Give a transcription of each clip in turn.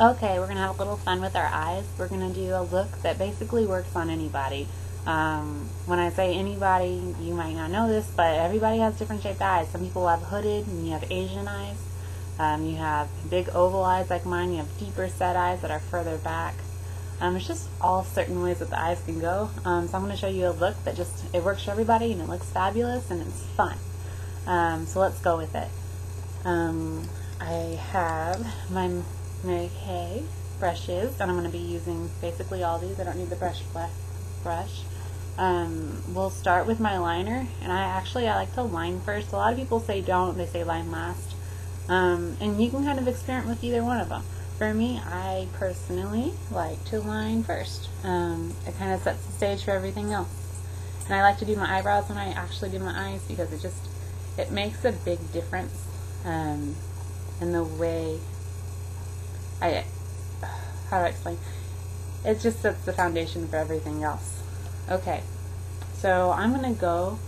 Okay, we're going to have a little fun with our eyes. We're going to do a look that basically works on anybody. When I say anybody, you might not know this, but everybody has different shaped eyes. Some people have hooded, and you have Asian eyes. You have big oval eyes like mine. You have deeper set eyes that are further back. It's just all certain ways that the eyes can go. So I'm going to show you a look that it works for everybody, and it looks fabulous, and it's fun. So let's go with it. I have my Mary Kay brushes, and I'm going to be using basically all these. I don't need the brush. We'll start with my liner, and I like to line first. A lot of people say don't, they say line last. And you can kind of experiment with either one of them. For me, I personally like to line first. It kind of sets the stage for everything else. And I like to do my eyebrows when I actually do my eyes because it makes a big difference in the way how do I explain? It just sets the foundation for everything else. Okay, so I'm going to go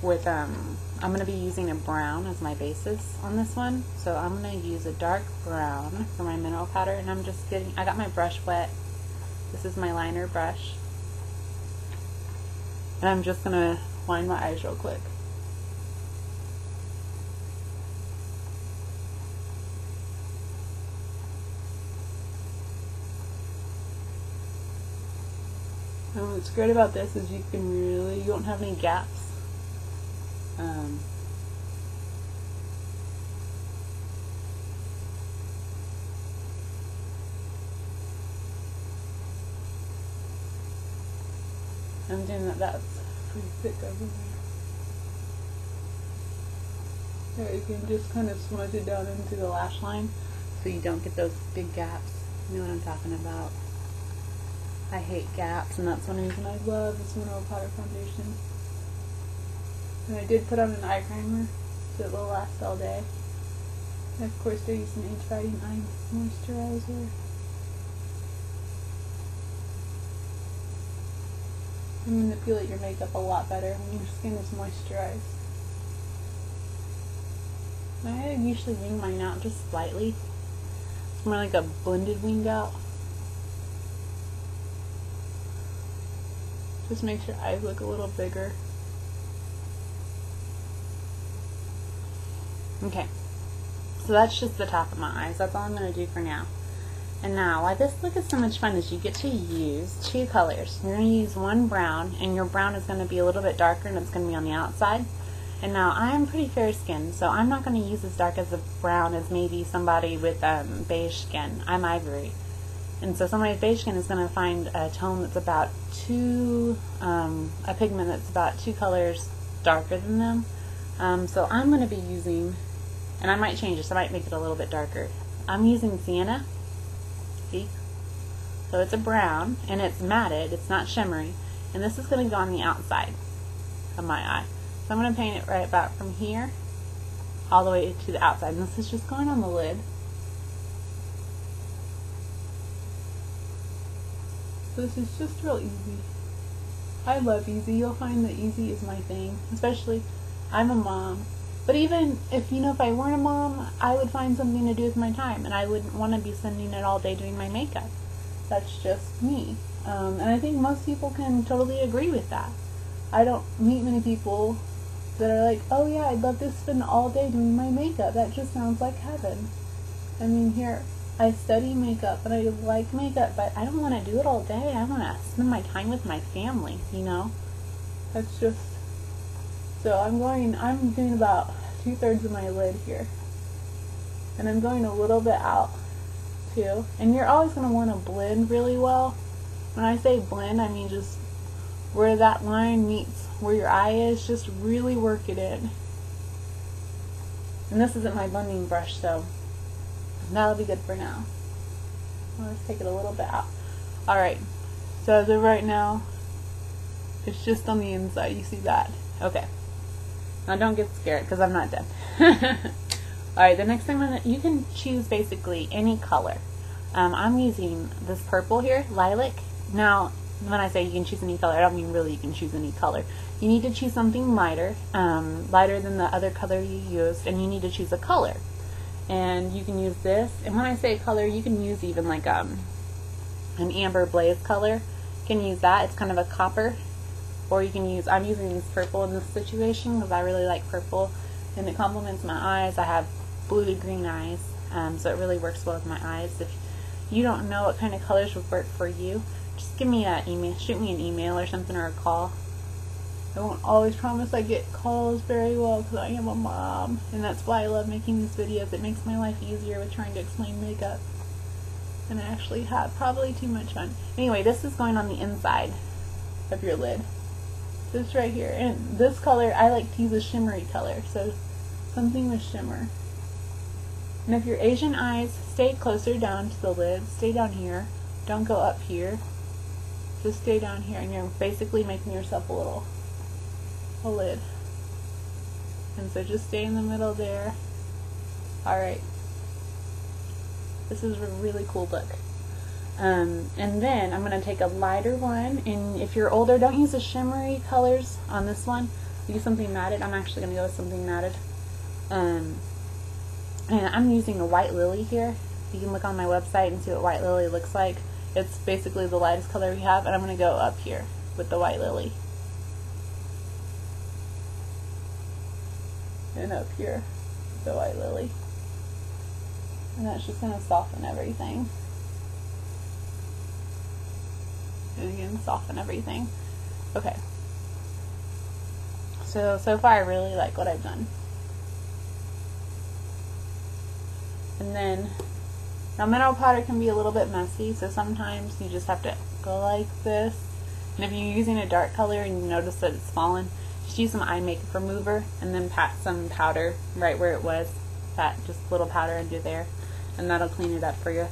with, I'm going to be using a brown as my basis on this one. So I'm going to use a dark brown for my mineral powder, and I got my brush wet. This is my liner brush. And I'm just going to line my eyes real quick. What's great about this is you don't have any gaps. I'm doing that's pretty thick over there. There, you can just kind of smudge it down into the lash line so you don't get those big gaps. You know what I'm talking about. I hate gaps, and that's one reason I love this mineral powder foundation. And I did put on an eye primer, so it will last all day. And of course, they're using Age Fighting Eye Moisturizer. You manipulate your makeup a lot better when your skin is moisturized. I usually wing mine out just slightly. It's more like a blended winged out. Just makes your eyes look a little bigger. Okay, so that's just the top of my eyes. That's all I'm going to do for now. And now, why this look is so much fun is you get to use two colors. You're going to use one brown, and your brown is going to be a little bit darker, and it's going to be on the outside. And now, I'm pretty fair skinned, so I'm not going to use as dark as a brown as maybe somebody with beige skin. I'm ivory. And so somebody with beige skin is going to find a tone that's about a pigment that's about 2 colors darker than them. So I'm going to be using, and I might change this, I might make it a little bit darker. I'm using Sienna. See? So it's a brown, and it's matted, it's not shimmery. And this is going to go on the outside of my eye. So I'm going to paint it right about from here all the way to the outside. And this is just going on the lid. This is just real easy. I love easy. You'll find that easy is my thing. Especially, I'm a mom. But even if I weren't a mom, I would find something to do with my time. And I wouldn't want to be spending it all day doing my makeup. That's just me. And I think most people can totally agree with that. I don't meet many people that are like, oh yeah, I'd love to spend all day doing my makeup. That just sounds like heaven. I mean, here, I study makeup, and I like makeup, but I don't want to do it all day. I want to spend my time with my family, That's just, so I'm doing about 2/3 of my lid here. And I'm going a little bit out, too. And you're always going to want to blend really well. When I say blend, I mean just where that line meets where your eye is, just really work it in. And this isn't my blending brush, so that'll be good for now. Let's take it a little bit out. Alright, so as of right now, it's just on the inside. You see that? Okay. Now don't get scared, because I'm not done. Alright, the next thing you can choose basically any color. I'm using this purple here, lilac. Now, when I say you can choose any color, I don't mean really you can choose any color. You need to choose something lighter, lighter than the other color you used, and you need to choose a color. And you can use this, and when I say color, you can use even like an amber blaze color. You can use that. It's kind of a copper. Or you can use, I'm using this purple in this situation because I really like purple and it complements my eyes. I have blue to green eyes, so it really works well with my eyes. If you don't know what kind of colors would work for you, just give me an email, shoot me an email or something, or a call. I won't always promise I get calls very well because I am a mom, and that's why I love making these videos. It makes my life easier with trying to explain makeup, and I actually have probably too much fun. Anyway, this is going on the inside of your lid. This right here, and this color, I like to use a shimmery color, so something with shimmer. And if your Asian eyes, stay closer down to the lid, stay down here, don't go up here, just stay down here, and you're basically making yourself a lid. And so just stay in the middle there. Alright, this is a really cool look. And then I'm going to take a lighter one, and if you're older, don't use the shimmery colors on this one. Use something matted. I'm actually going to go with something matted. And I'm using a white lily here. You can look on my website and see what white lily looks like. It's basically the lightest color we have, and I'm going to go up here with the white lily. And up here with the white lily. And that's just going to soften everything. And again, soften everything. Okay. So far I really like what I've done. And then, now mineral powder can be a little bit messy, so sometimes you just have to go like this. And if you're using a dark color and you notice that it's fallen, just use some eye makeup remover and then pat some powder right where it was. Pat just a little powder under there, and that'll clean it up for you.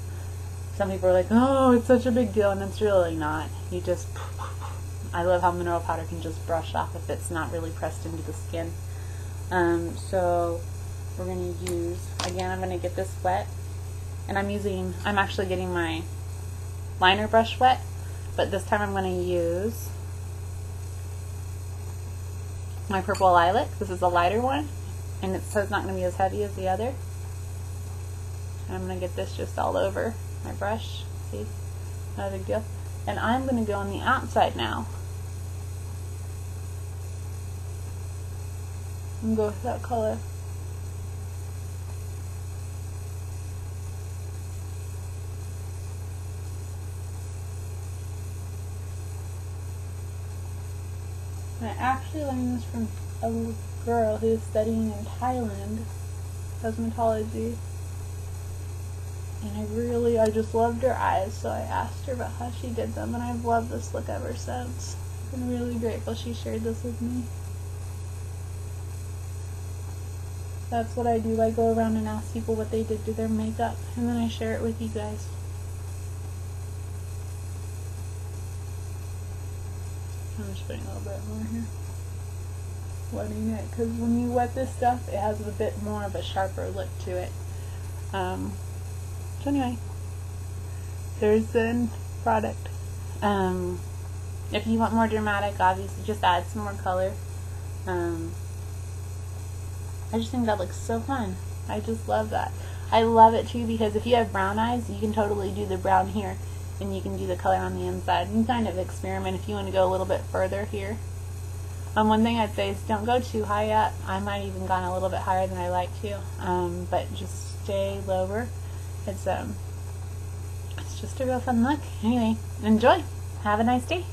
Some people are like, oh, it's such a big deal, and it's really not. You just, I love how mineral powder can just brush off if it's not really pressed into the skin. So we're going to use, again, I'm going to get this wet, and I'm actually getting my liner brush wet, but this time I'm going to use my purple lilac. This is a lighter one, and so it's not going to be as heavy as the other. And I'm going to get this just all over my brush. See? Not a big deal. And I'm going to go on the outside now. And go with that color. And I actually learned this from a little girl who's studying in Thailand, cosmetology. And I just loved her eyes, so I asked her about how she did them, and I've loved this look ever since. I've been really grateful she shared this with me. That's what I do. I go around and ask people what they did to their makeup, and then I share it with you guys. I'm just putting a little bit more here. Wetting it, because when you wet this stuff, it has a bit more of a sharper look to it. So anyway, there's the end product. If you want more dramatic, obviously just add some more color. I just think that looks so fun. I just love that. I love it too because if you have brown eyes, you can totally do the brown here, and you can do the color on the inside. You can kind of experiment if you want to go a little bit further here. One thing I'd say is don't go too high up. I might even gone a little bit higher than I like to, but just stay lower. It's just a real fun look. Anyway, enjoy. Have a nice day.